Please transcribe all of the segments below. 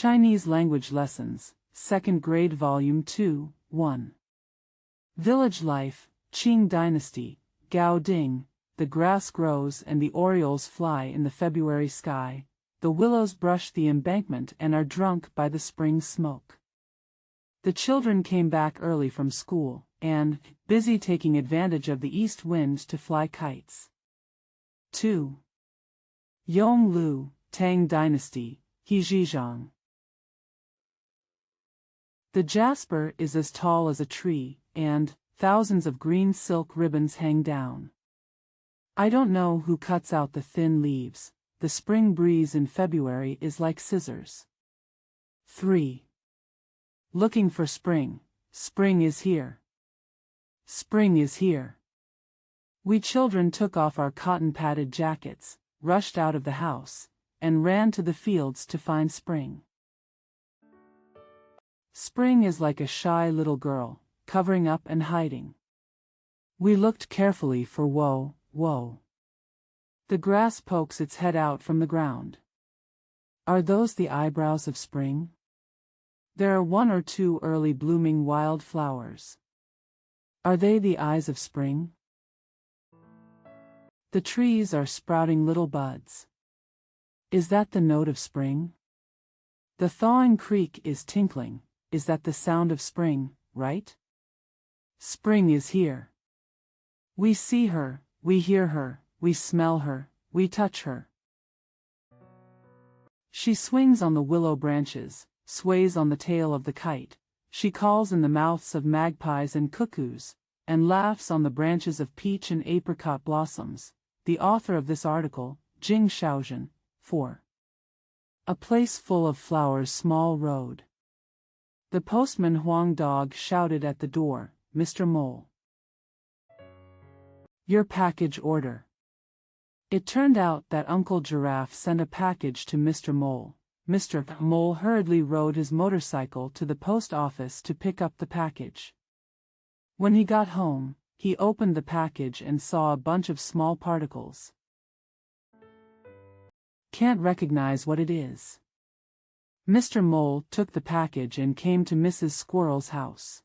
Chinese Language Lessons, 2nd Grade Volume 2, 1. Village Life, Qing Dynasty, Gao Ding, the grass grows and the orioles fly in the February sky, the willows brush the embankment and are drunk by the spring smoke. The children came back early from school, and, busy taking advantage of the east wind to fly kites. 2. Yonglu, Tang Dynasty, Heizhizhang. The jasper is as tall as a tree, and thousands of green silk ribbons hang down. I don't know who cuts out the thin leaves. The spring breeze in February is like scissors. 3. Looking for spring. Spring is here. Spring is here. We children took off our cotton-padded jackets, rushed out of the house, and ran to the fields to find spring. Spring is like a shy little girl, covering up and hiding. We looked carefully for woe, woe. The grass pokes its head out from the ground. Are those the eyebrows of spring? There are 1 or 2 early blooming wild flowers. Are they the eyes of spring? The trees are sprouting little buds. Is that the note of spring? The thawing creek is tinkling. Is that the sound of spring, right? Spring is here. We see her, we hear her, we smell her, we touch her. She swings on the willow branches, sways on the tail of the kite, she calls in the mouths of magpies and cuckoos, and laughs on the branches of peach and apricot blossoms. The author of this article, Jing Shaozhen. 4. A place full of flowers, small road. The postman Huang Dog shouted at the door, "Mr. Mole. Your package order." It turned out that Uncle Giraffe sent a package to Mr. Mole. Mr. Mole hurriedly rode his motorcycle to the post office to pick up the package. When he got home, he opened the package and saw a bunch of small particles. Can't recognize what it is. Mr. Mole took the package and came to Mrs. Squirrel's house.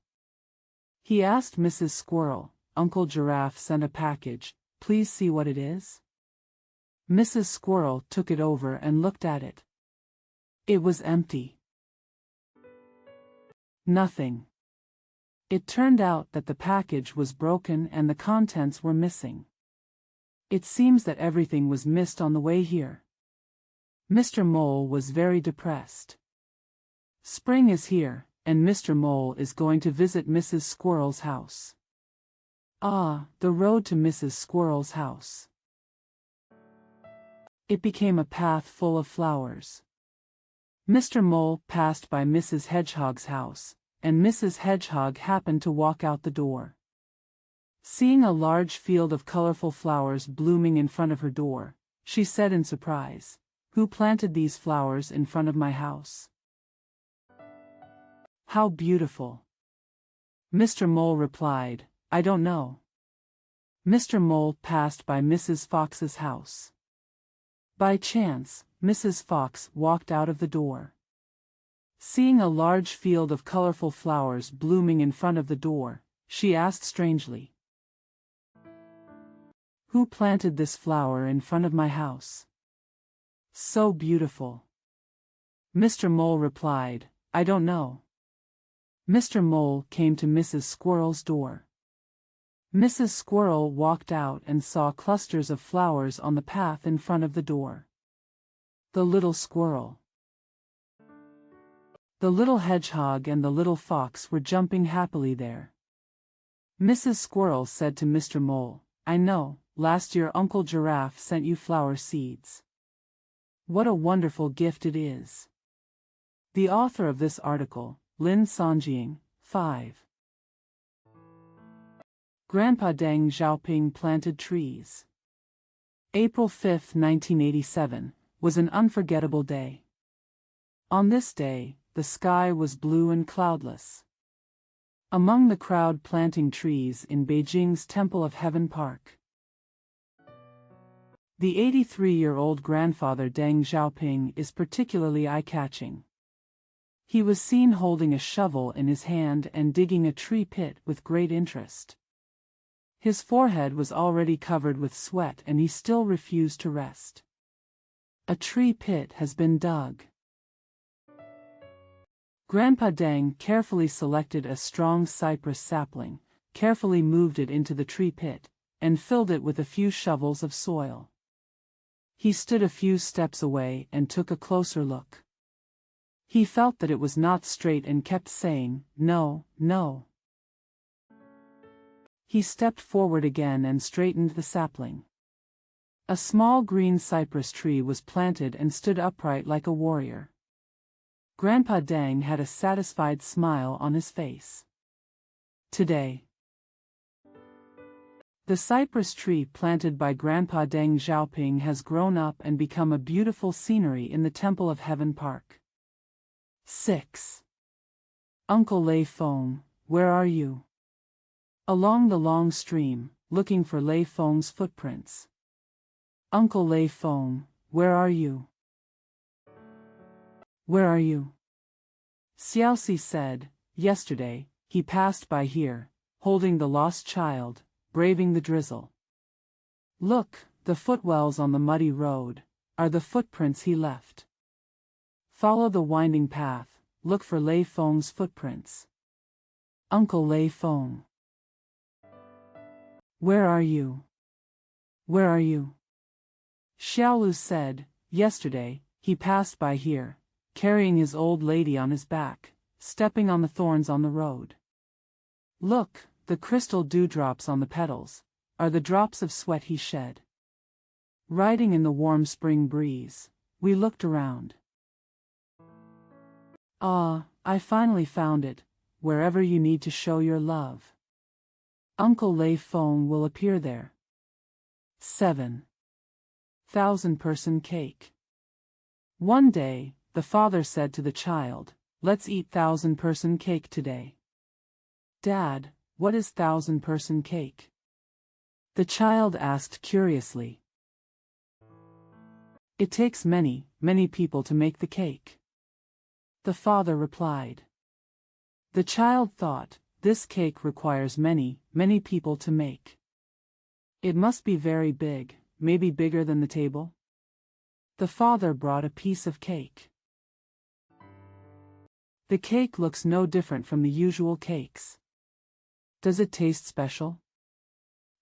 He asked Mrs. Squirrel, "Uncle Giraffe sent a package, please see what it is?" Mrs. Squirrel took it over and looked at it. It was empty. Nothing. It turned out that the package was broken and the contents were missing. It seems that everything was missed on the way here. Mr. Mole was very depressed. Spring is here, and Mr. Mole is going to visit Mrs. Squirrel's house. Ah, the road to Mrs. Squirrel's house. It became a path full of flowers. Mr. Mole passed by Mrs. Hedgehog's house, and Mrs. Hedgehog happened to walk out the door. Seeing a large field of colorful flowers blooming in front of her door, she said in surprise, "Who planted these flowers in front of my house? How beautiful!" Mr. Mole replied, "I don't know." Mr. Mole passed by Mrs. Fox's house. By chance, Mrs. Fox walked out of the door. Seeing a large field of colorful flowers blooming in front of the door, she asked strangely, "Who planted this flower in front of my house? So beautiful." Mr. Mole replied, "I don't know." Mr. Mole came to Mrs. Squirrel's door. Mrs. Squirrel walked out and saw clusters of flowers on the path in front of the door. The little squirrel, the little hedgehog and the little fox were jumping happily there. Mrs. Squirrel said to Mr. Mole, "I know, last year Uncle Giraffe sent you flower seeds. What a wonderful gift it is." The author of this article, Lin Sonjing. 5. Grandpa Deng Xiaoping planted trees. April 5, 1987, was an unforgettable day. On this day, the sky was blue and cloudless. Among the crowd planting trees in Beijing's Temple of Heaven Park, the 83-year-old grandfather Deng Xiaoping is particularly eye-catching. He was seen holding a shovel in his hand and digging a tree pit with great interest. His forehead was already covered with sweat and he still refused to rest. A tree pit has been dug. Grandpa Deng carefully selected a strong cypress sapling, carefully moved it into the tree pit, and filled it with a few shovels of soil. He stood a few steps away and took a closer look. He felt that it was not straight and kept saying, "No, no." He stepped forward again and straightened the sapling. A small green cypress tree was planted and stood upright like a warrior. Grandpa Deng had a satisfied smile on his face. Today, the cypress tree planted by Grandpa Deng Xiaoping has grown up and become a beautiful scenery in the Temple of Heaven Park. 6. Uncle Lei Feng, where are you? Along the long stream, looking for Lei Feng's footprints. Uncle Lei Feng, where are you? Where are you? Xiaoxi said, yesterday, he passed by here, holding the lost child, braving the drizzle. Look, the footwells on the muddy road, are the footprints he left. Follow the winding path, look for Lei Feng's footprints. Uncle Lei Feng. Where are you? Where are you? Xiaolu said, yesterday, he passed by here, carrying his old lady on his back, stepping on the thorns on the road. Look, the crystal dewdrops on the petals, are the drops of sweat he shed. Riding in the warm spring breeze, we looked around. Ah, I finally found it, wherever you need to show your love. Uncle Lei Feng will appear there. 7. 1,000-person cake. One day, the father said to the child, "Let's eat 1,000-person cake today." "Dad, what is 1,000-person cake?" the child asked curiously. "It takes many, many people to make the cake," the father replied. The child thought, this cake requires many, many people to make. It must be very big, maybe bigger than the table. The father brought a piece of cake. The cake looks no different from the usual cakes. Does it taste special?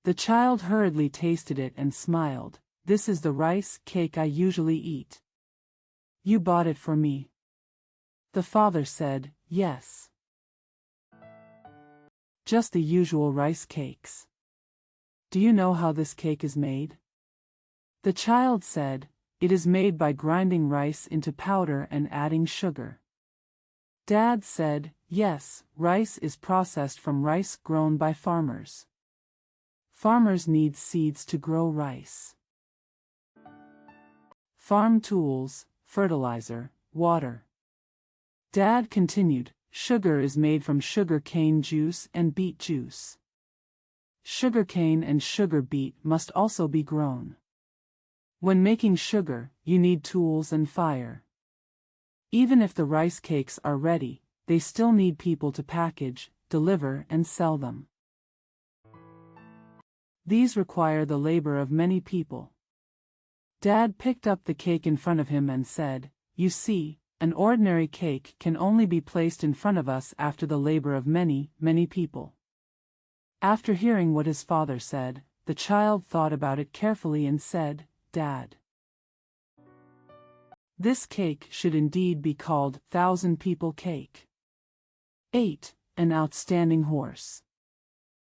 The child hurriedly tasted it and smiled. This is the rice cake I usually eat. You bought it for me? The father said, yes. Just the usual rice cakes. Do you know how this cake is made? The child said, it is made by grinding rice into powder and adding sugar. Dad said, yes, rice is processed from rice grown by farmers. Farmers need seeds to grow rice. Farm tools, fertilizer, water. Dad continued, sugar is made from sugar cane juice and beet juice. Sugar cane and sugar beet must also be grown. When making sugar, you need tools and fire. Even if the rice cakes are ready, they still need people to package, deliver, and sell them. These require the labor of many people. Dad picked up the cake in front of him and said, you see, an ordinary cake can only be placed in front of us after the labor of many, many people. After hearing what his father said, the child thought about it carefully and said, Dad, this cake should indeed be called 1,000-people cake. 8. An outstanding horse.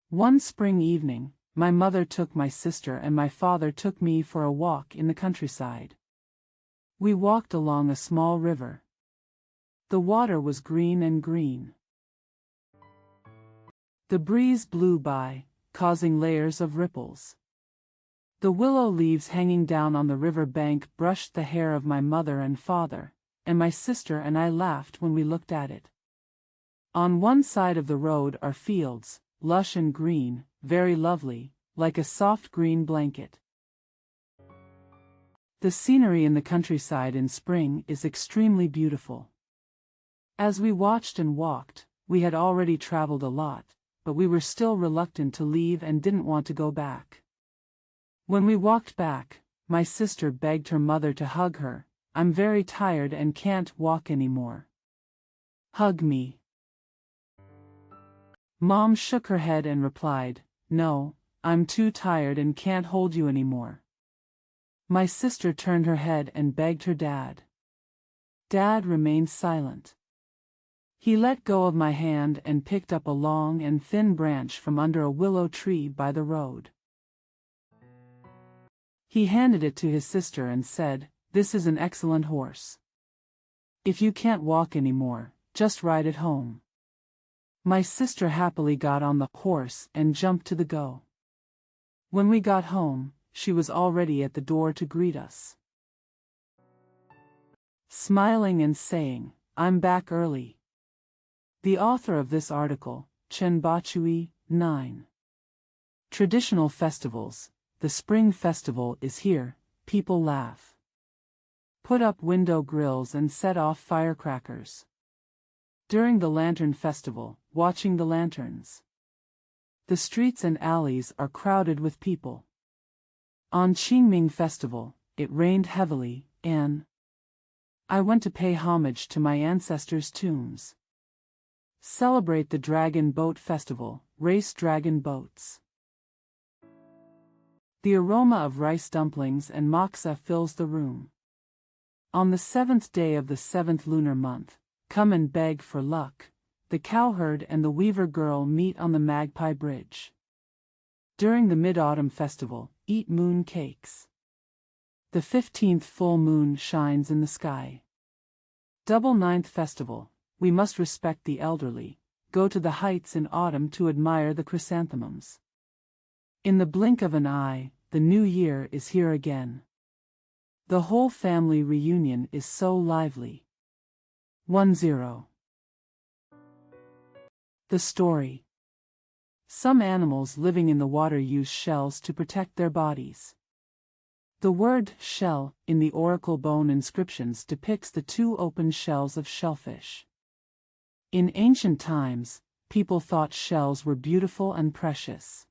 One spring evening, my mother took my sister and my father took me for a walk in the countryside. We walked along a small river. The water was green and green. The breeze blew by, causing layers of ripples. The willow leaves hanging down on the river bank brushed the hair of my mother and father, and my sister and I laughed when we looked at it. On one side of the road are fields, lush and green, very lovely, like a soft green blanket. The scenery in the countryside in spring is extremely beautiful. As we watched and walked, we had already traveled a lot, but we were still reluctant to leave and didn't want to go back. When we walked back, my sister begged her mother to hug her. "I'm very tired and can't walk anymore. Hug me." Mom shook her head and replied, "No, I'm too tired and can't hold you anymore." My sister turned her head and begged her dad. Dad remained silent. He let go of my hand and picked up a long and thin branch from under a willow tree by the road. He handed it to his sister and said, "This is an excellent horse. If you can't walk anymore, just ride it home." My sister happily got on the horse and jumped to the go. When we got home, she was already at the door to greet us, smiling and saying, "I'm back early." The author of this article, Chen Bachui, 9. Traditional festivals. The spring festival is here, people laugh. Put up window grills and set off firecrackers. During the Lantern Festival, watching the lanterns. The streets and alleys are crowded with people. On Qingming Festival, it rained heavily, and I went to pay homage to my ancestors' tombs. Celebrate the Dragon Boat Festival, race dragon boats. The aroma of rice dumplings and moxa fills the room. On the 7th day of the 7th lunar month, come and beg for luck. The cowherd and the weaver girl meet on the Magpie Bridge. During the Mid-Autumn Festival, eat moon cakes. The 15th full moon shines in the sky. Double Ninth Festival, we must respect the elderly, go to the heights in autumn to admire the chrysanthemums. In the blink of an eye, the new year is here again. The whole family reunion is so lively. 10. The story. Some animals living in the water use shells to protect their bodies. The word shell in the oracle bone inscriptions depicts the two open shells of shellfish. In ancient times, people thought shells were beautiful and precious.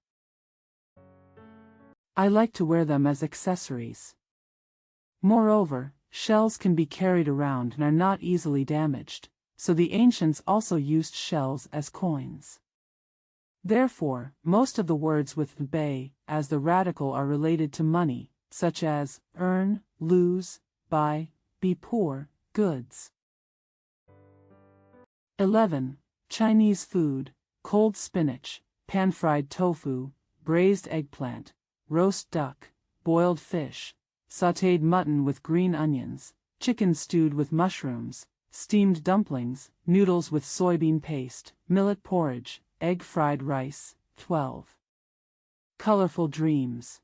I like to wear them as accessories. Moreover, shells can be carried around and are not easily damaged, so the ancients also used shells as coins. Therefore, most of the words with "bay" as the radical are related to money, such as earn, lose, buy, be poor, goods. 11. Chinese food, cold spinach, pan-fried tofu, braised eggplant, roast duck, boiled fish, sautéed mutton with green onions, chicken stewed with mushrooms, steamed dumplings, noodles with soybean paste, millet porridge, egg-fried rice. 12. Colorful dreams.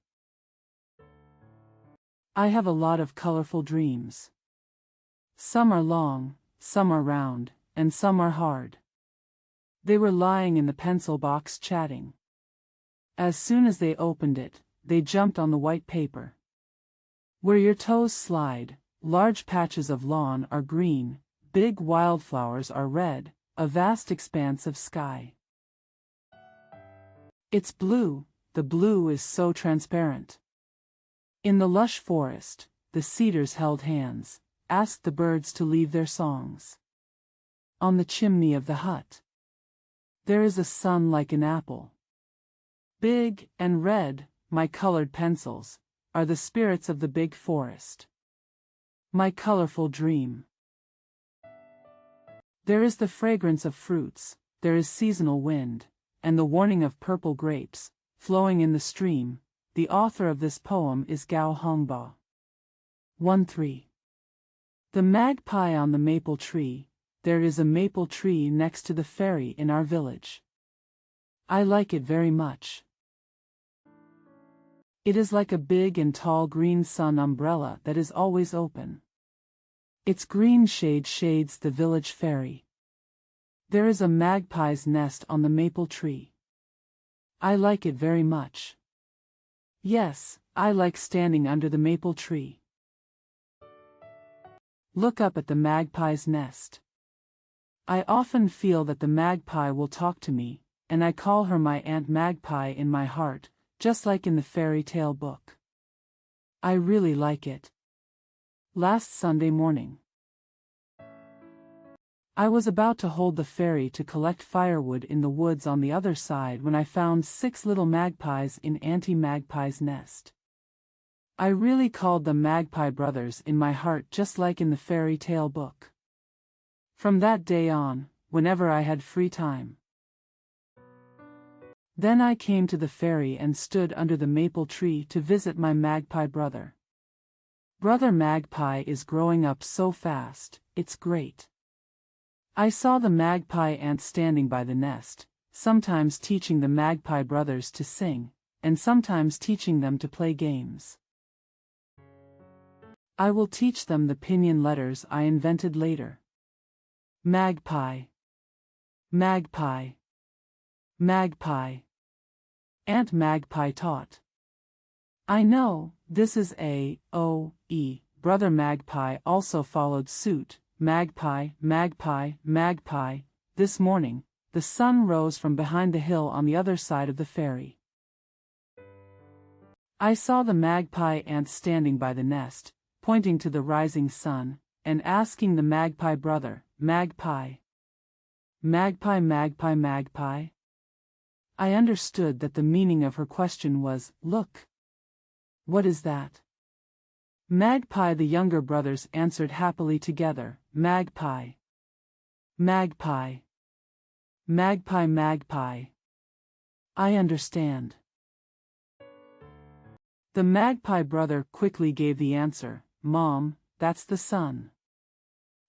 I have a lot of colorful dreams. Some are long, some are round, and some are hard. They were lying in the pencil box chatting. As soon as they opened it, they jumped on the white paper. Where your toes slide, large patches of lawn are green, big wildflowers are red, a vast expanse of sky. It's blue, the blue is so transparent. In the lush forest, the cedars held hands, asked the birds to leave their songs. On the chimney of the hut, there is a sun like an apple. Big and red, my colored pencils, are the spirits of the big forest. My colorful dream. There is the fragrance of fruits, there is seasonal wind, and the warning of purple grapes, flowing in the stream. The author of this poem is Gao Hongbo. 1-3. The magpie on the maple tree. There is a maple tree next to the ferry in our village. I like it very much. It is like a big and tall green sun umbrella that is always open. Its green shade shades the village ferry. There is a magpie's nest on the maple tree. I like it very much. Yes, I like standing under the maple tree. Look up at the magpie's nest. I often feel that the magpie will talk to me, and I call her my Aunt Magpie in my heart, just like in the fairy tale book. I really like it. Last Sunday morning, I was about to hold the ferry to collect firewood in the woods on the other side when I found 6 little magpies in Auntie Magpie's nest. I really called them Magpie Brothers in my heart, just like in the fairy tale book. From that day on, whenever I had free time, then I came to the ferry and stood under the maple tree to visit my magpie brother. Brother Magpie is growing up so fast, it's great. I saw the magpie aunt standing by the nest, sometimes teaching the magpie brothers to sing, and sometimes teaching them to play games. I will teach them the pinyin letters I invented later. Magpie. Magpie. Magpie. Aunt Magpie taught. I know, this is A, O, E. Brother Magpie also followed suit. Magpie, magpie, magpie. This morning, the sun rose from behind the hill on the other side of the ferry. I saw the magpie aunt standing by the nest, pointing to the rising sun, and asking the magpie brother, Magpie. Magpie, magpie, magpie. I understood that the meaning of her question was, look. What is that? Magpie. The younger brothers answered happily together, Magpie. Magpie. Magpie, magpie. I understand. The magpie brother quickly gave the answer, Mom, that's the sun.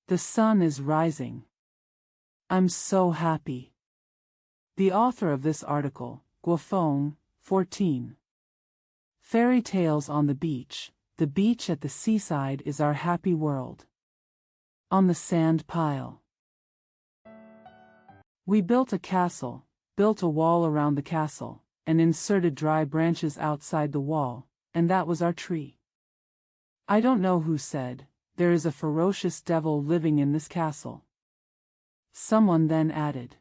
The sun is rising. I'm so happy. The author of this article, Guofeng, 14. Fairy tales on the beach. The beach at the seaside is our happy world. On the sand pile, we built a castle, built a wall around the castle, and inserted dry branches outside the wall, and that was our tree. I don't know who said, there is a ferocious devil living in this castle. Someone then added,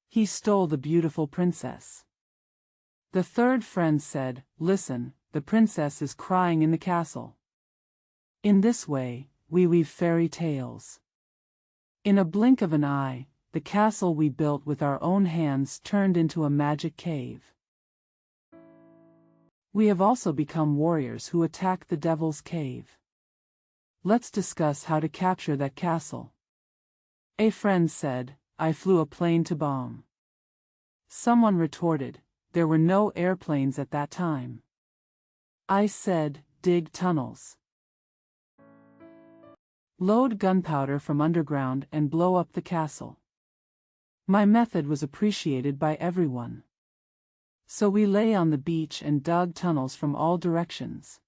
he stole the beautiful princess. The third friend said, listen, the princess is crying in the castle. In this way, we weave fairy tales. In a blink of an eye, the castle we built with our own hands turned into a magic cave. We have also become warriors who attack the devil's cave. Let's discuss how to capture that castle. A friend said, I flew a plane to bomb. Someone retorted, there were no airplanes at that time. I said, dig tunnels. Load gunpowder from underground and blow up the castle. My method was appreciated by everyone. So we lay on the beach and dug tunnels from all directions.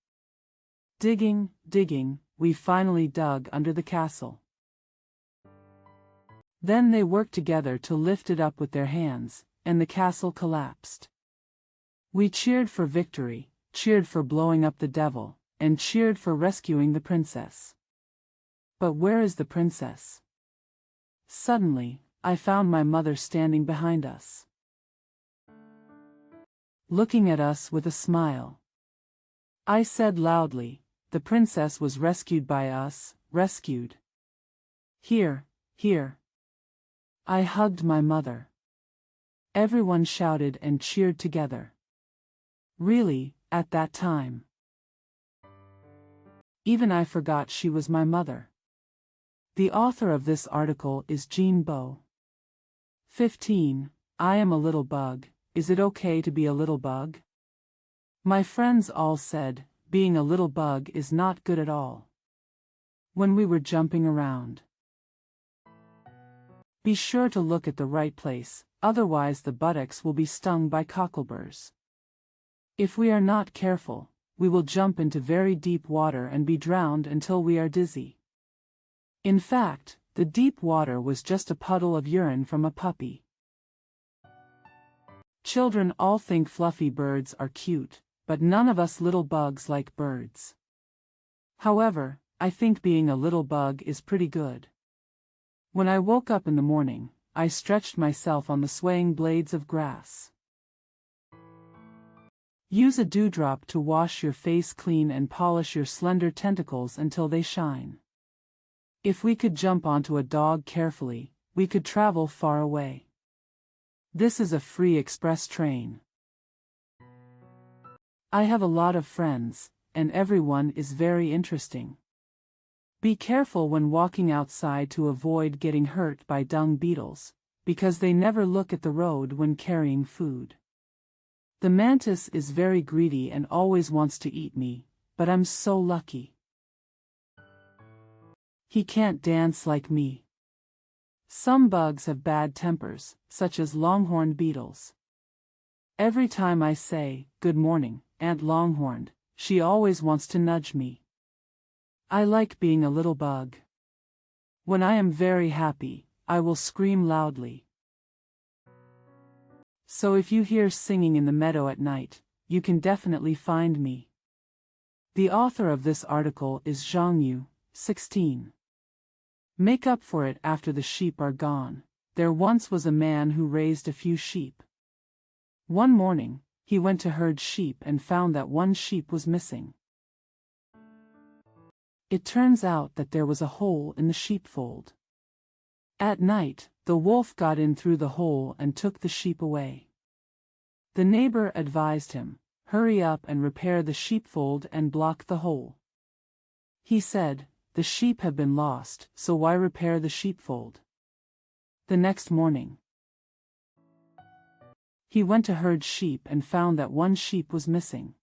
Digging, digging, we finally dug under the castle. Then they worked together to lift it up with their hands, and the castle collapsed. We cheered for victory, cheered for blowing up the devil, and cheered for rescuing the princess. But where is the princess? Suddenly, I found my mother standing behind us, looking at us with a smile. I said loudly, the princess was rescued by us, rescued. Here, here. I hugged my mother. Everyone shouted and cheered together. Really, at that time, even I forgot she was my mother. The author of this article is Jean Bo. 15. I am a little bug. Is it okay to be a little bug? My friends all said, being a little bug is not good at all. When we were jumping around, be sure to look at the right place, otherwise the buttocks will be stung by cockleburrs. If we are not careful, we will jump into very deep water and be drowned until we are dizzy. In fact, the deep water was just a puddle of urine from a puppy. Children all think fluffy birds are cute, but none of us little bugs like birds. However, I think being a little bug is pretty good. When I woke up in the morning, I stretched myself on the swaying blades of grass. Use a dewdrop to wash your face clean and polish your slender tentacles until they shine. If we could jump onto a dog carefully, we could travel far away. This is a free express train. I have a lot of friends, and everyone is very interesting. Be careful when walking outside to avoid getting hurt by dung beetles, because they never look at the road when carrying food. The mantis is very greedy and always wants to eat me, but I'm so lucky. He can't dance like me. Some bugs have bad tempers, such as longhorn beetles. Every time I say, "Good morning, Aunt Longhorn," she always wants to nudge me. I like being a little bug. When I am very happy, I will scream loudly. So if you hear singing in the meadow at night, you can definitely find me. The author of this article is Zhang Yu, 16. Make up for it after the sheep are gone. There once was a man who raised a few sheep. One morning, he went to herd sheep and found that one sheep was missing. It turns out that there was a hole in the sheepfold. At night, the wolf got in through the hole and took the sheep away. The neighbor advised him, "Hurry up and repair the sheepfold and block the hole." He said, "The sheep have been lost, so why repair the sheepfold?" The next morning, he went to herd sheep and found that one sheep was missing.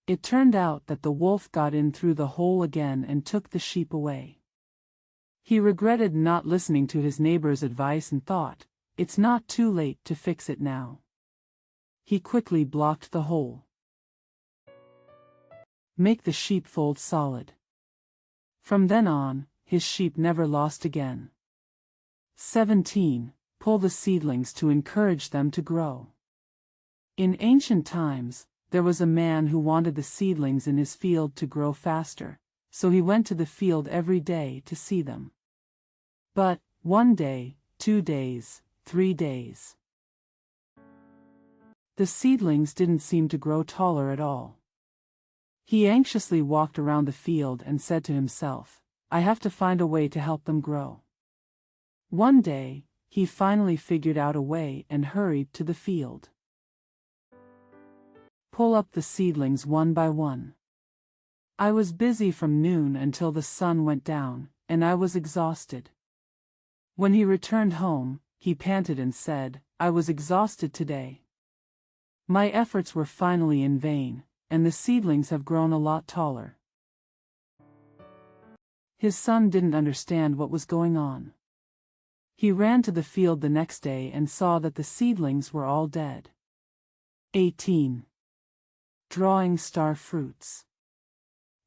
It turned out that the wolf got in through the hole again and took the sheep away. He regretted not listening to his neighbor's advice and thought, "It's not too late to fix it now." He quickly blocked the hole. Make the sheepfold solid. From then on, his sheep never lost again. 17. Pull the seedlings to encourage them to grow. In ancient times, there was a man who wanted the seedlings in his field to grow faster, so he went to the field every day to see them. But, one day, 2 days, 3 days, the seedlings didn't seem to grow taller at all. He anxiously walked around the field and said to himself, "I have to find a way to help them grow." One day, he finally figured out a way and hurried to the field. Pull up the seedlings one by one. I was busy from noon until the sun went down, and I was exhausted. When he returned home, he panted and said, "I was exhausted today. My efforts were finally in vain, and the seedlings have grown a lot taller." His son didn't understand what was going on. He ran to the field the next day and saw that the seedlings were all dead. 18. Drawing star fruits.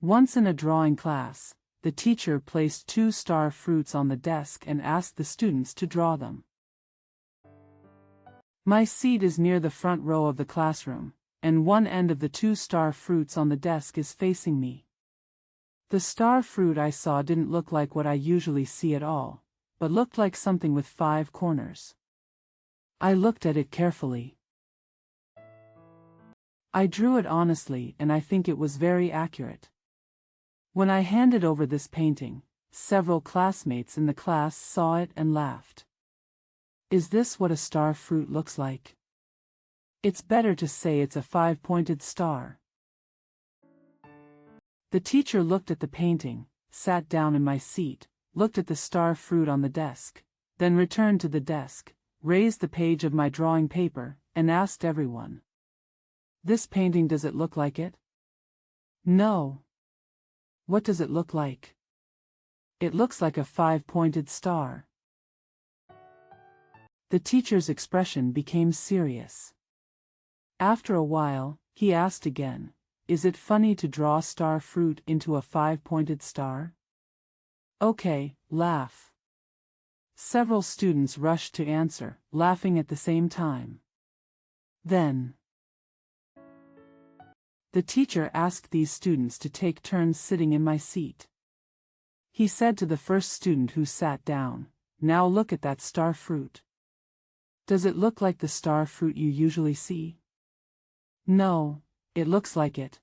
Once in a drawing class, the teacher placed 2 star fruits on the desk and asked the students to draw them. My seat is near the front row of the classroom, and one end of the 2 star fruits on the desk is facing me. The star fruit I saw didn't look like what I usually see at all, but looked like something with 5 corners. I looked at it carefully. I drew it honestly and I think it was very accurate. When I handed over this painting, several classmates in the class saw it and laughed. Is this what a star fruit looks like? It's better to say it's a 5-pointed star. The teacher looked at the painting, sat down in my seat, looked at the star fruit on the desk, then returned to the desk, raised the page of my drawing paper, and asked everyone, "This painting, does it look like it?" "No." "What does it look like?" "It looks like a 5-pointed star." The teacher's expression became serious. After a while, he asked again, "Is it funny to draw star fruit into a 5-pointed star?" "Okay, laugh." Several students rushed to answer, laughing at the same time. Then, the teacher asked these students to take turns sitting in my seat. He said to the first student who sat down, now look at that star fruit. Does it look like the star fruit you usually see? No, it looks like it.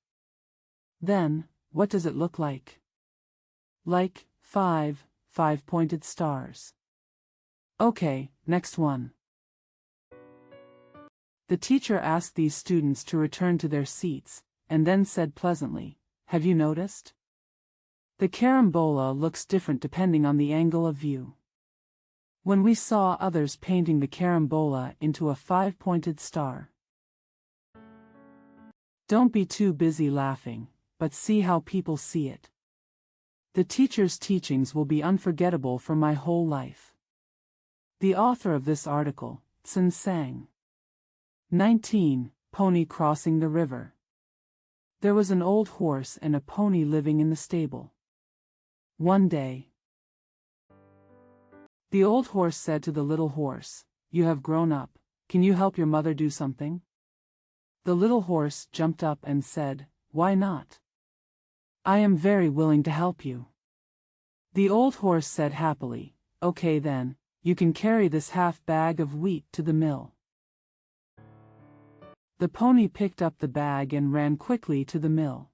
Then, what does it look like? Like 5 pointed stars. Okay, next one. The teacher asked these students to return to their seats, and then said pleasantly, "Have you noticed? The carambola looks different depending on the angle of view." When we saw others painting the carambola into a 5-pointed star. Don't be too busy laughing, but see how people see it. The teacher's teachings will be unforgettable for my whole life. The author of this article, Tsun Sang. 19. Pony crossing the river. There was an old horse and a pony living in the stable. One day, the old horse said to the little horse, "You have grown up, can you help your mother do something?" The little horse jumped up and said, "Why not? I am very willing to help you." The old horse said happily, "Okay then, you can carry this half bag of wheat to the mill." The pony picked up the bag and ran quickly to the mill.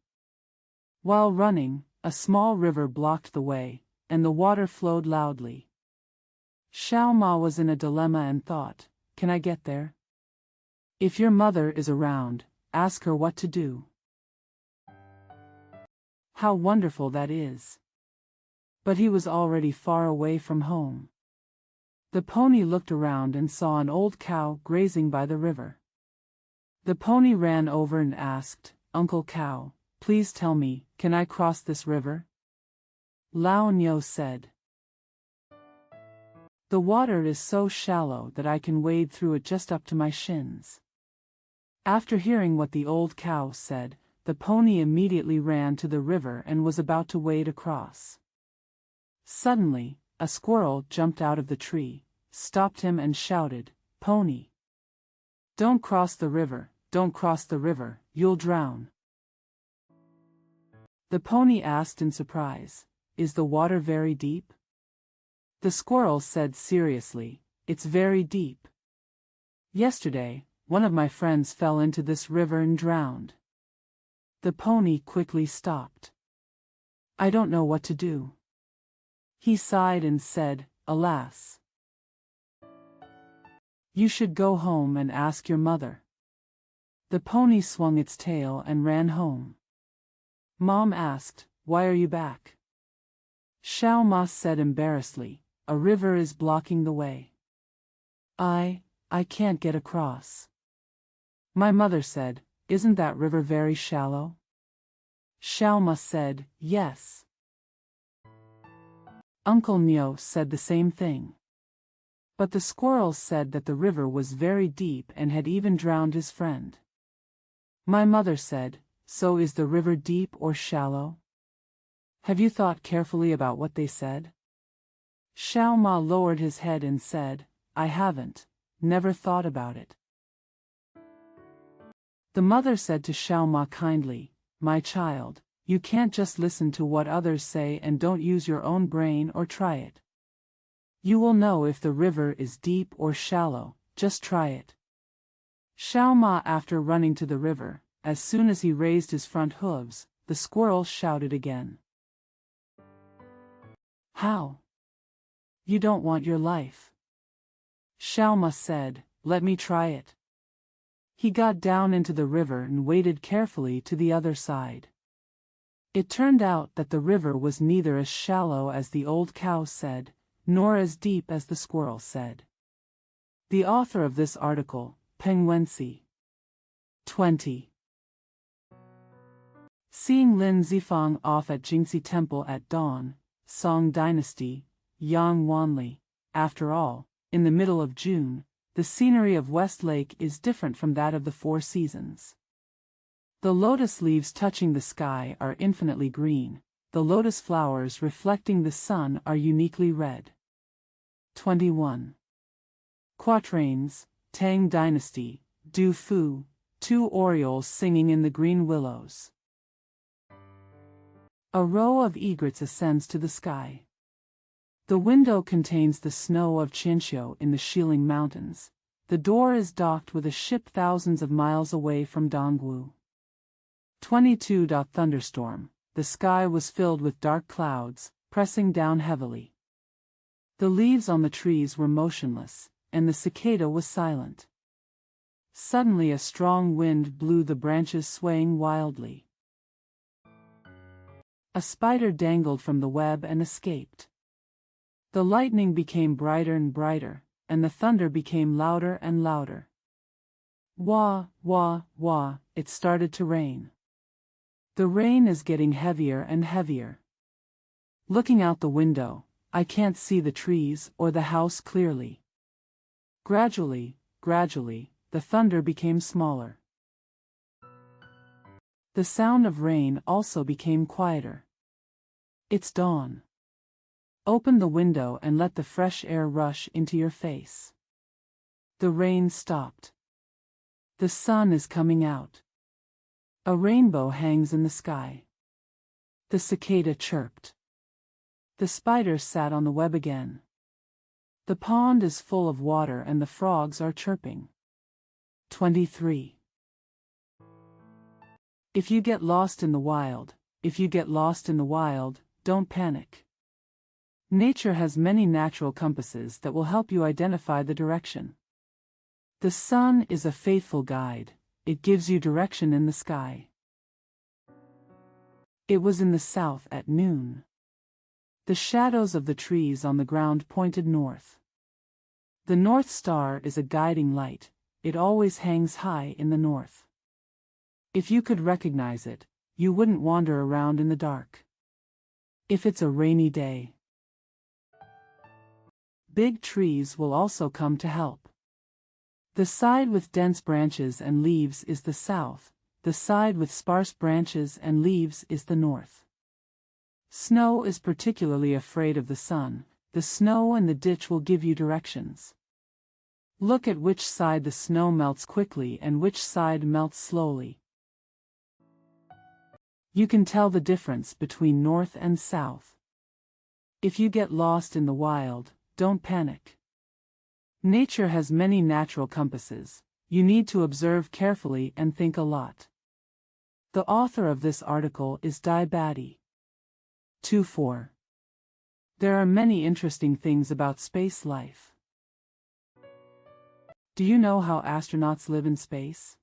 While running, a small river blocked the way, and the water flowed loudly. Xiao Ma was in a dilemma and thought, "Can I get there? If your mother is around, ask her what to do." How wonderful that is! But he was already far away from home. The pony looked around and saw an old cow grazing by the river. The pony ran over and asked, "Uncle Cow, please tell me, can I cross this river?" Lao Nyo said, "The water is so shallow that I can wade through it just up to my shins." After hearing what the old cow said, the pony immediately ran to the river and was about to wade across. Suddenly, a squirrel jumped out of the tree, stopped him and shouted, "Pony! Don't cross the river, don't cross the river, you'll drown." The pony asked in surprise, "Is the water very deep?" The squirrel said seriously, "It's very deep. Yesterday, one of my friends fell into this river and drowned." The pony quickly stopped. "I don't know what to do." He sighed and said, "Alas. You should go home and ask your mother." The pony swung its tail and ran home. Mom asked, "Why are you back?" Xiao Ma said embarrassedly, "A river is blocking the way. I can't get across." My mother said, "Isn't that river very shallow?" Xiao Ma said, "Yes." Uncle Nyo said the same thing. But the squirrel said that the river was very deep and had even drowned his friend. My mother said, "So is the river deep or shallow? Have you thought carefully about what they said?" Xiao Ma lowered his head and said, "I haven't, never thought about it." The mother said to Xiao Ma kindly, "My child, you can't just listen to what others say and don't use your own brain or try it. You will know if the river is deep or shallow, just try it." Xiao Ma, after running to the river, as soon as he raised his front hooves, the squirrel shouted again. "How? You don't want your life?" Xiao Ma said, "Let me try it." He got down into the river and waded carefully to the other side. It turned out that the river was neither as shallow as the old cow said, nor as deep as the squirrel said. The author of this article, Peng Wenxi. 20. Seeing Lin Zifang off at Jingxi Temple at dawn, Song Dynasty, Yang Wanli. After all, in the middle of June, the scenery of Westlake is different from that of the Four Seasons. The lotus leaves touching the sky are infinitely green, the lotus flowers reflecting the sun are uniquely red. 21. Quatrains, Tang Dynasty, Du Fu, two orioles singing in the green willows. A row of egrets ascends to the sky. The window contains the snow of Chinchou in the Shilin Mountains. The door is docked with a ship thousands of miles away from Dongwu. 22. Thunderstorm. The sky was filled with dark clouds, pressing down heavily. The leaves on the trees were motionless, and the cicada was silent. Suddenly a strong wind blew the branches swaying wildly. A spider dangled from the web and escaped. The lightning became brighter and brighter, and the thunder became louder and louder. Wah, wah, wah, it started to rain. The rain is getting heavier and heavier. Looking out the window, I can't see the trees or the house clearly. Gradually, the thunder became smaller. The sound of rain also became quieter. It's dawn. Open the window and let the fresh air rush into your face. The rain stopped. The sun is coming out. A rainbow hangs in the sky. The cicada chirped. The spider sat on the web again. The pond is full of water and the frogs are chirping. 23. If you get lost in the wild, don't panic. Nature has many natural compasses that will help you identify the direction. The sun is a faithful guide, it gives you direction in the sky. It was in the south at noon. The shadows of the trees on the ground pointed north. The North Star is a guiding light, it always hangs high in the north. If you could recognize it, you wouldn't wander around in the dark. If it's a rainy day, big trees will also come to help. The side with dense branches and leaves is the south, the side with sparse branches and leaves is the north. Snow is particularly afraid of the sun, the snow and the ditch will give you directions. Look at which side the snow melts quickly and which side melts slowly. You can tell the difference between north and south. If you get lost in the wild, don't panic. Nature has many natural compasses, you need to observe carefully and think a lot. The author of this article is Dai Batty. 24. There are many interesting things about space life. Do you know how astronauts live in space?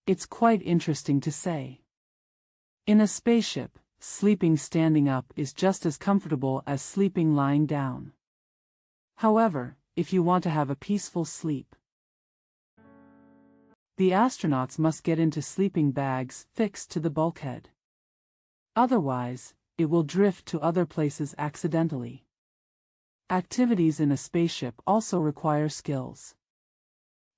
It's quite interesting to say. In a spaceship, sleeping standing up is just as comfortable as sleeping lying down. However, if you want to have a peaceful sleep, the astronauts must get into sleeping bags fixed to the bulkhead. Otherwise, it will drift to other places accidentally. Activities in a spaceship also require skills.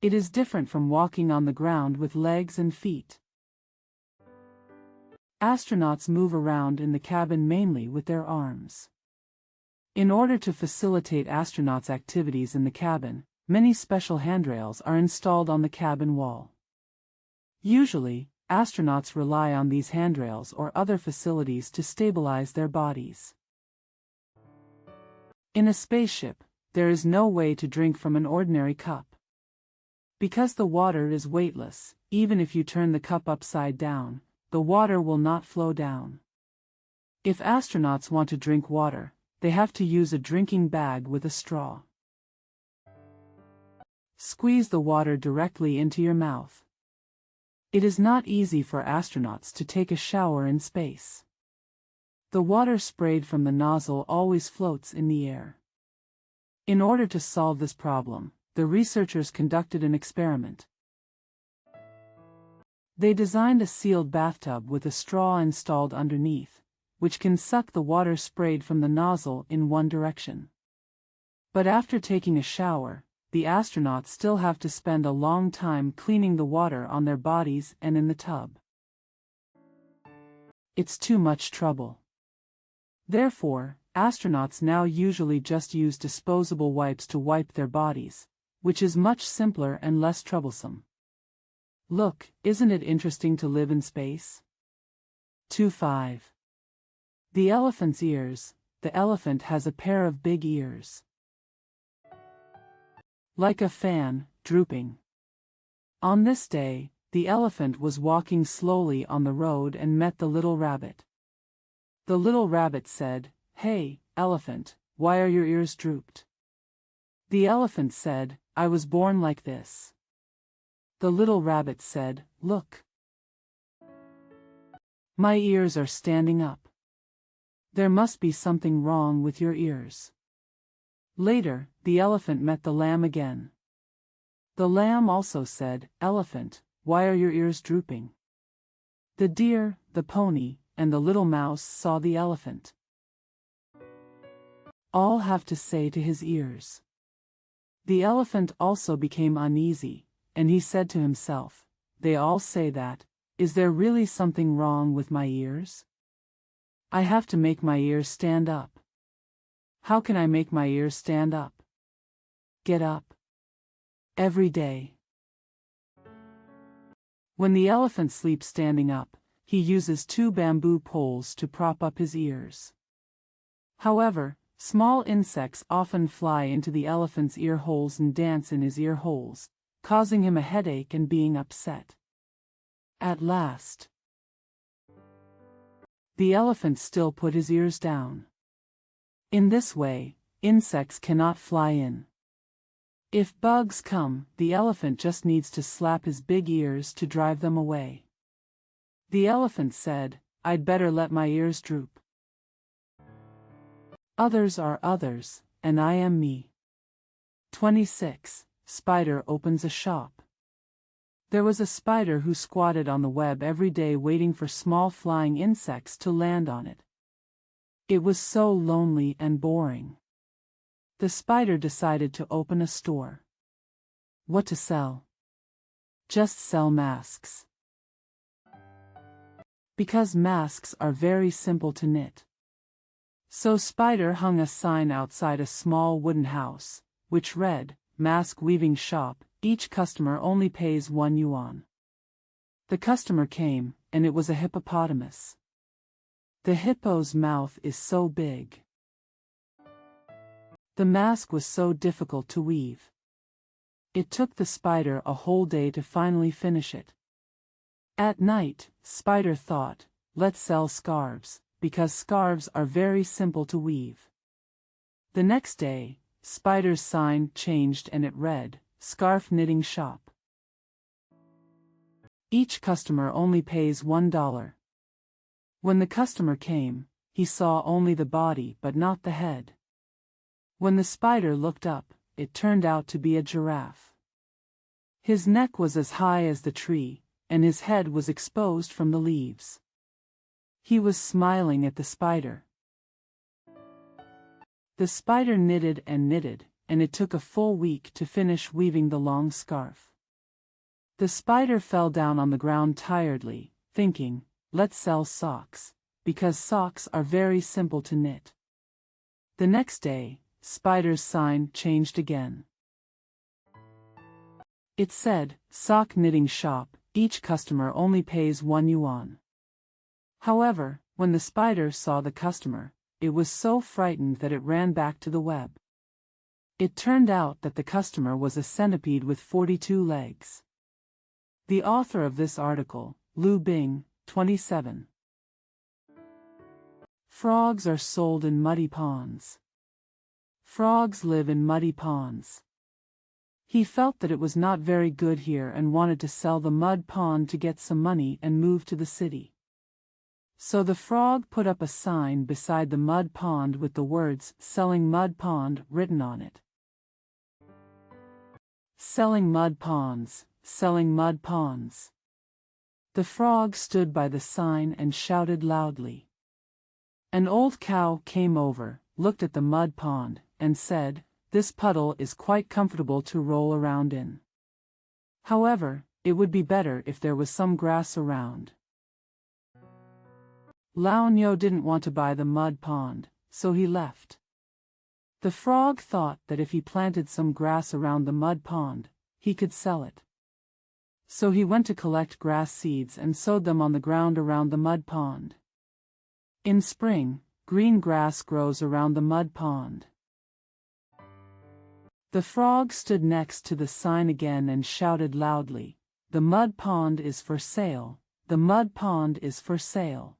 It is different from walking on the ground with legs and feet. Astronauts move around in the cabin mainly with their arms. In order to facilitate astronauts' activities in the cabin, many special handrails are installed on the cabin wall. Usually, astronauts rely on these handrails or other facilities to stabilize their bodies. In a spaceship, there is no way to drink from an ordinary cup. Because the water is weightless, even if you turn the cup upside down, the water will not flow down. If astronauts want to drink water, they have to use a drinking bag with a straw. Squeeze the water directly into your mouth. It is not easy for astronauts to take a shower in space. The water sprayed from the nozzle always floats in the air. In order to solve this problem, the researchers conducted an experiment. They designed a sealed bathtub with a straw installed underneath, which can suck the water sprayed from the nozzle in one direction. But after taking a shower, the astronauts still have to spend a long time cleaning the water on their bodies and in the tub. It's too much trouble. Therefore, astronauts now usually just use disposable wipes to wipe their bodies, which is much simpler and less troublesome. Look, isn't it interesting to live in space? 25. The elephant's ears. the elephant has a pair of big ears. Like a fan, drooping. On this day, the elephant was walking slowly on the road and met the little rabbit. The little rabbit said, "Hey, elephant, why are your ears drooped?" The elephant said, "I was born like this." The little rabbit said, "Look. My ears are standing up. There must be something wrong with your ears." Later, the elephant met the lamb again. The lamb also said, "Elephant, why are your ears drooping?" The deer, the pony, and the little mouse saw the elephant. All have to say to his ears. The elephant also became uneasy, and he said to himself, "They all say that. Is there really something wrong with my ears? I have to make my ears stand up. How can I make my ears stand up? Get up. Every day." When the elephant sleeps standing up, he uses 2 bamboo poles to prop up his ears. However, small insects often fly into the elephant's ear holes and dance in his ear holes, causing him a headache and being upset. At last, the elephant still put his ears down. In this way, insects cannot fly in. If bugs come, the elephant just needs to slap his big ears to drive them away. The elephant said, "I'd better let my ears droop. Others are others, and I am me." 26. Spider opens a shop. There was a spider who squatted on the web every day waiting for small flying insects to land on it. It was so lonely and boring. The spider decided to open a store. What to sell? Just sell masks. Because masks are very simple to knit. So Spider hung a sign outside a small wooden house, which read, "Mask Weaving Shop, each customer only pays 1 yuan." The customer came, and it was a hippopotamus. The hippo's mouth is so big. The mask was so difficult to weave. It took the spider a whole day to finally finish it. At night, Spider thought, "Let's sell scarves, because scarves are very simple to weave." The next day, Spider's sign changed and it read, "Scarf Knitting Shop. Each customer only pays $1. When the customer came, he saw only the body but not the head. When the spider looked up, it turned out to be a giraffe. His neck was as high as the tree, and his head was exposed from the leaves. He was smiling at the spider. The spider knitted, and it took a full week to finish weaving the long scarf. The spider fell down on the ground tiredly, thinking, "Let's sell socks, because socks are very simple to knit." The next day, Spider's sign changed again. It said, "Sock Knitting Shop, each customer only pays 1 yuan." However, when the spider saw the customer, it was so frightened that it ran back to the web. It turned out that the customer was a centipede with 42 legs. The author of this article, Lu Bing, 27. Frogs are sold in muddy ponds. Frogs live in muddy ponds. He felt that it was not very good here and wanted to sell the mud pond to get some money and move to the city. So the frog put up a sign beside the mud pond with the words "Selling Mud Pond" written on it. Selling mud ponds, selling mud ponds. The frog stood by the sign and shouted loudly. An old cow came over, looked at the mud pond, and said, "This puddle is quite comfortable to roll around in. However, it would be better if there was some grass around." Lao Nyo didn't want to buy the mud pond, so he left. The frog thought that if he planted some grass around the mud pond, he could sell it. So he went to collect grass seeds and sowed them on the ground around the mud pond. In spring, green grass grows around the mud pond. The frog stood next to the sign again and shouted loudly, "The mud pond is for sale, the mud pond is for sale."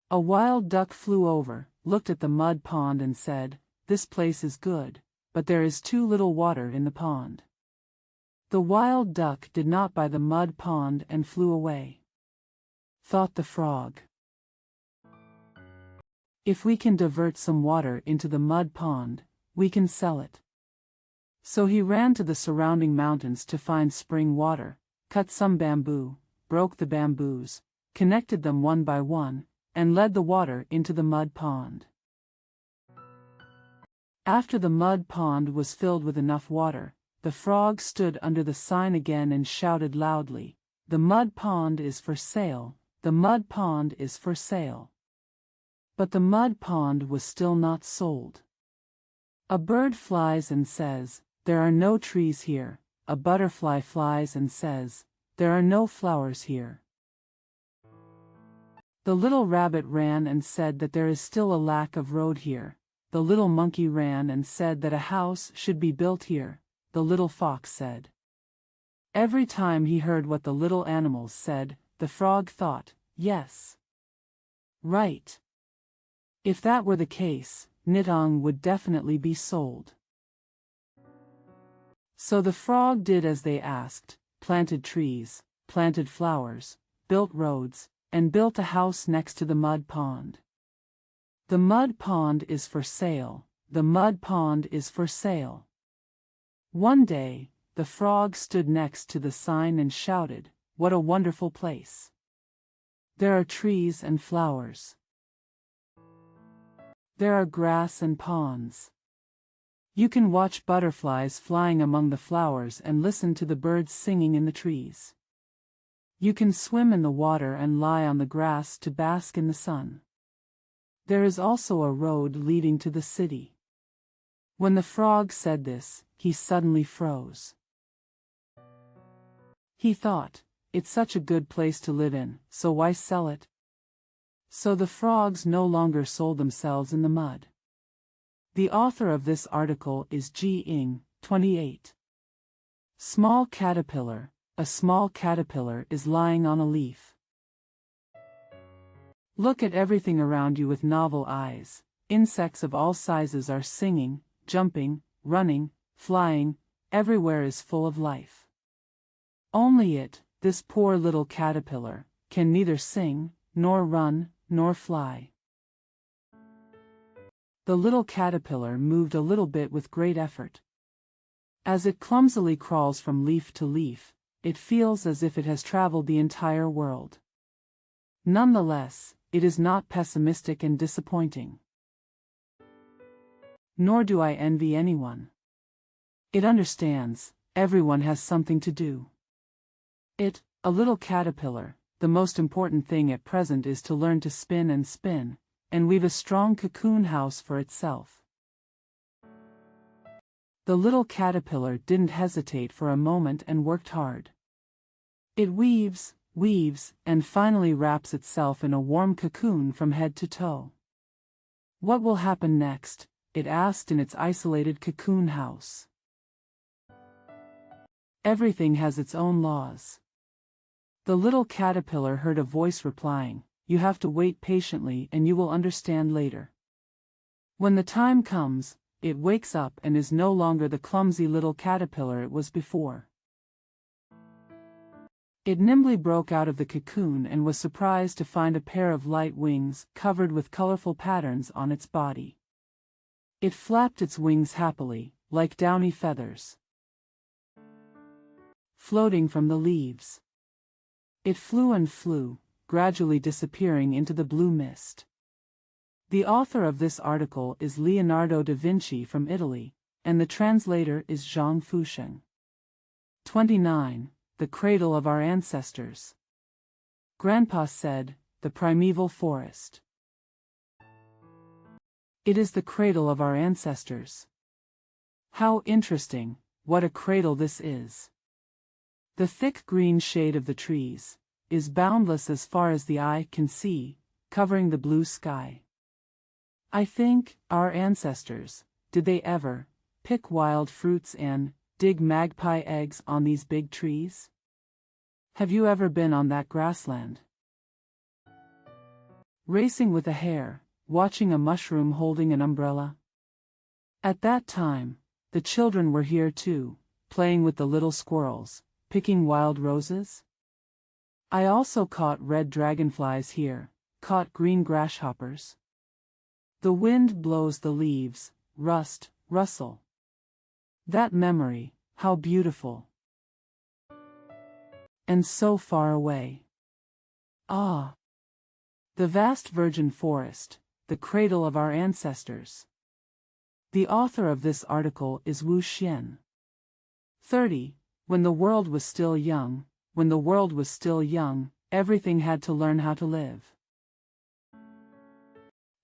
A wild duck flew over, looked at the mud pond and said, "This place is good, but there is too little water in the pond." The wild duck did not buy the mud pond and flew away. Thought the frog, "If we can divert some water into the mud pond, we can sell it." So he ran to the surrounding mountains to find spring water, cut some bamboo, broke the bamboos, connected them one by one, and led the water into the mud pond. After the mud pond was filled with enough water, the frog stood under the sign again and shouted loudly, "The mud pond is for sale, the mud pond is for sale." But the mud pond was still not sold. A bird flies and says, "There are no trees here." A butterfly flies and says, "There are no flowers here." The little rabbit ran and said that there is still a lack of road here. The little monkey ran and said that a house should be built here. The little fox said. Every time he heard what the little animals said, the frog thought, "Yes. Right. If that were the case, Nitong would definitely be sold." So the frog did as they asked, planted trees, planted flowers, built roads, and built a house next to the mud pond. The mud pond is for sale, the mud pond is for sale. One day, the frog stood next to the sign and shouted, "What a wonderful place! There are trees and flowers. There are grass and ponds. You can watch butterflies flying among the flowers and listen to the birds singing in the trees. You can swim in the water and lie on the grass to bask in the sun. There is also a road leading to the city." When the frog said this, he suddenly froze. He thought, "It's such a good place to live in, so why sell it?" So the frogs no longer sold themselves in the mud. The author of this article is Ji Ing, 28. Small caterpillar. A small caterpillar is lying on a leaf. Look at everything around you with novel eyes. Insects of all sizes are singing, jumping, running, flying, everywhere is full of life. Only it, this poor little caterpillar, can neither sing, nor run, nor fly. The little caterpillar moved a little bit with great effort. As it clumsily crawls from leaf to leaf, it feels as if it has traveled the entire world. Nonetheless, it is not pessimistic and disappointing. Nor do I envy anyone. It understands, everyone has something to do. It, a little caterpillar, the most important thing at present is to learn to spin, and weave a strong cocoon house for itself. The little caterpillar didn't hesitate for a moment and worked hard. It weaves, and finally wraps itself in a warm cocoon from head to toe. What will happen next? It asked in its isolated cocoon house. Everything has its own laws. The little caterpillar heard a voice replying, "You have to wait patiently and you will understand later." When the time comes, it wakes up and is no longer the clumsy little caterpillar it was before. It nimbly broke out of the cocoon and was surprised to find a pair of light wings covered with colorful patterns on its body. It flapped its wings happily, like downy feathers, floating from the leaves. It flew and flew, gradually disappearing into the blue mist. The author of this article is Leonardo da Vinci from Italy, and the translator is Zhang Fusheng. 29. The cradle of our ancestors. Grandpa said, "The primeval forest. It is the cradle of our ancestors." How interesting, what a cradle this is. The thick green shade of the trees is boundless as far as the eye can see, covering the blue sky. I think, our ancestors, did they ever pick wild fruits and dig magpie eggs on these big trees? Have you ever been on that grassland? Racing with a hare, watching a mushroom holding an umbrella? At that time, the children were here too, playing with the little squirrels, picking wild roses. I also caught red dragonflies here, caught green grasshoppers. The wind blows the leaves, rustle. That memory, how beautiful. And so far away. Ah! The vast virgin forest, the cradle of our ancestors. The author of this article is Wu Xian. 30. When the world was still young, everything had to learn how to live.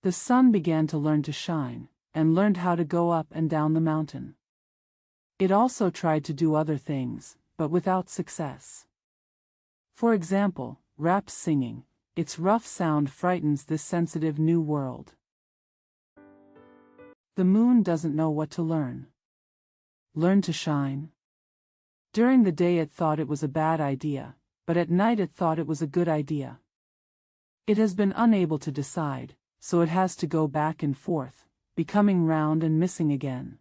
The sun began to learn to shine, and learned how to go up and down the mountain. It also tried to do other things, but without success. For example, rap singing, its rough sound frightens this sensitive new world. The moon doesn't know what to learn. Learn to shine? During the day it thought it was a bad idea, but at night it thought it was a good idea. It has been unable to decide, so it has to go back and forth, becoming round and missing again.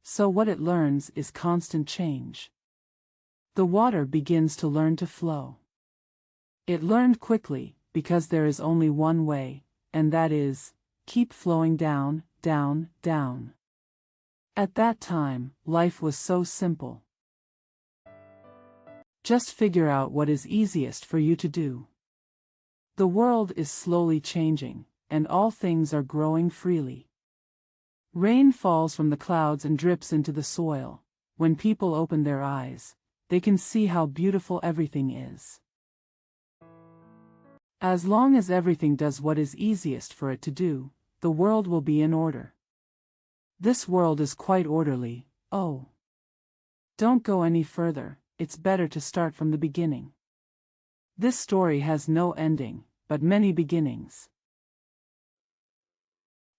So what it learns is constant change. The water begins to learn to flow. It learned quickly, because there is only one way, and that is, keep flowing down, down, down. At that time, life was so simple. Just figure out what is easiest for you to do. The world is slowly changing, and all things are growing freely. Rain falls from the clouds and drips into the soil. When people open their eyes, they can see how beautiful everything is. As long as everything does what is easiest for it to do, the world will be in order. This world is quite orderly. Oh. Don't go any further, it's better to start from the beginning. This story has no ending, but many beginnings.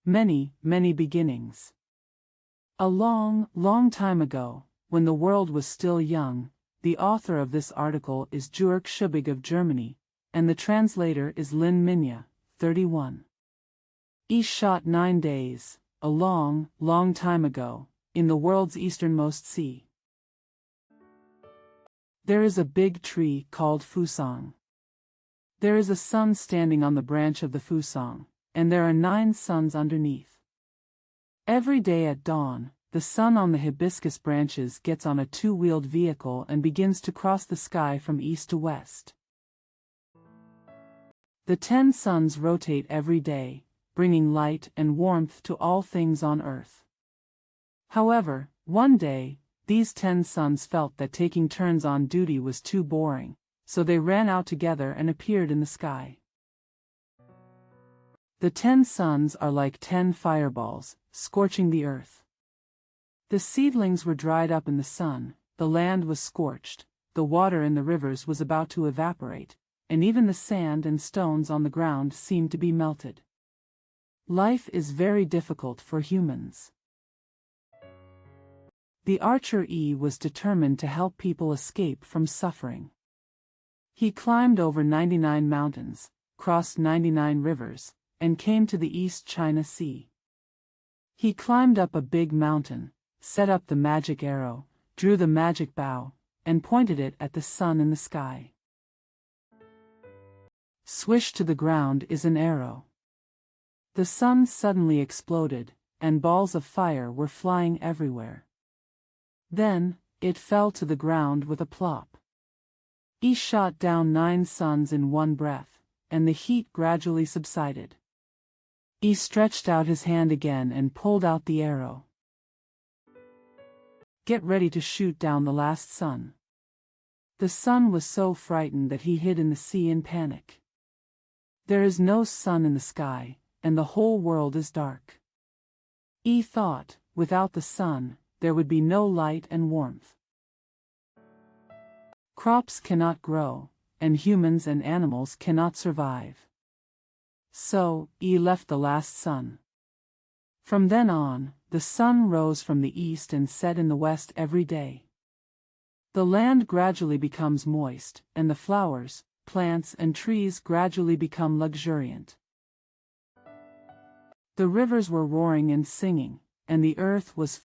Many beginnings. A long time ago, when the world was still young, the author of this article is Jörg Schubig of Germany, and the translator is Lin Minya, 31. He shot 9 days, a long time ago, in the world's easternmost sea. There is a big tree called Fusang. There is a sun standing on the branch of the Fusang, and there are 9 suns underneath. Every day at dawn, the sun on the hibiscus branches gets on a 2-wheeled vehicle and begins to cross the sky from east to west. The 10 suns rotate every day, bringing light and warmth to all things on earth. However, one day, these 10 suns felt that taking turns on duty was too boring, so they ran out together and appeared in the sky. The 10 suns are like 10 fireballs, scorching the earth. The seedlings were dried up in the sun, the land was scorched, the water in the rivers was about to evaporate, and even the sand and stones on the ground seemed to be melted. Life is very difficult for humans. The archer E was determined to help people escape from suffering. He climbed over 99 mountains, crossed 99 rivers, and came to the East China Sea. He climbed up a big mountain, set up the magic arrow, drew the magic bow, and pointed it at the sun in the sky. Swish to the ground is an arrow. The sun suddenly exploded, and balls of fire were flying everywhere. Then, it fell to the ground with a plop. He shot down 9 suns in one breath, and the heat gradually subsided. He stretched out his hand again and pulled out the arrow. Get ready to shoot down the last sun. The sun was so frightened that he hid in the sea in panic. There is no sun in the sky, and the whole world is dark. He thought, without the sun, there would be no light and warmth. Crops cannot grow, and humans and animals cannot survive. so E left the last sun. From then on, the sun rose from the east and set in the west every day. The land gradually becomes moist, and the flowers, plants and trees gradually become luxuriant. The rivers were roaring and singing, and the earth was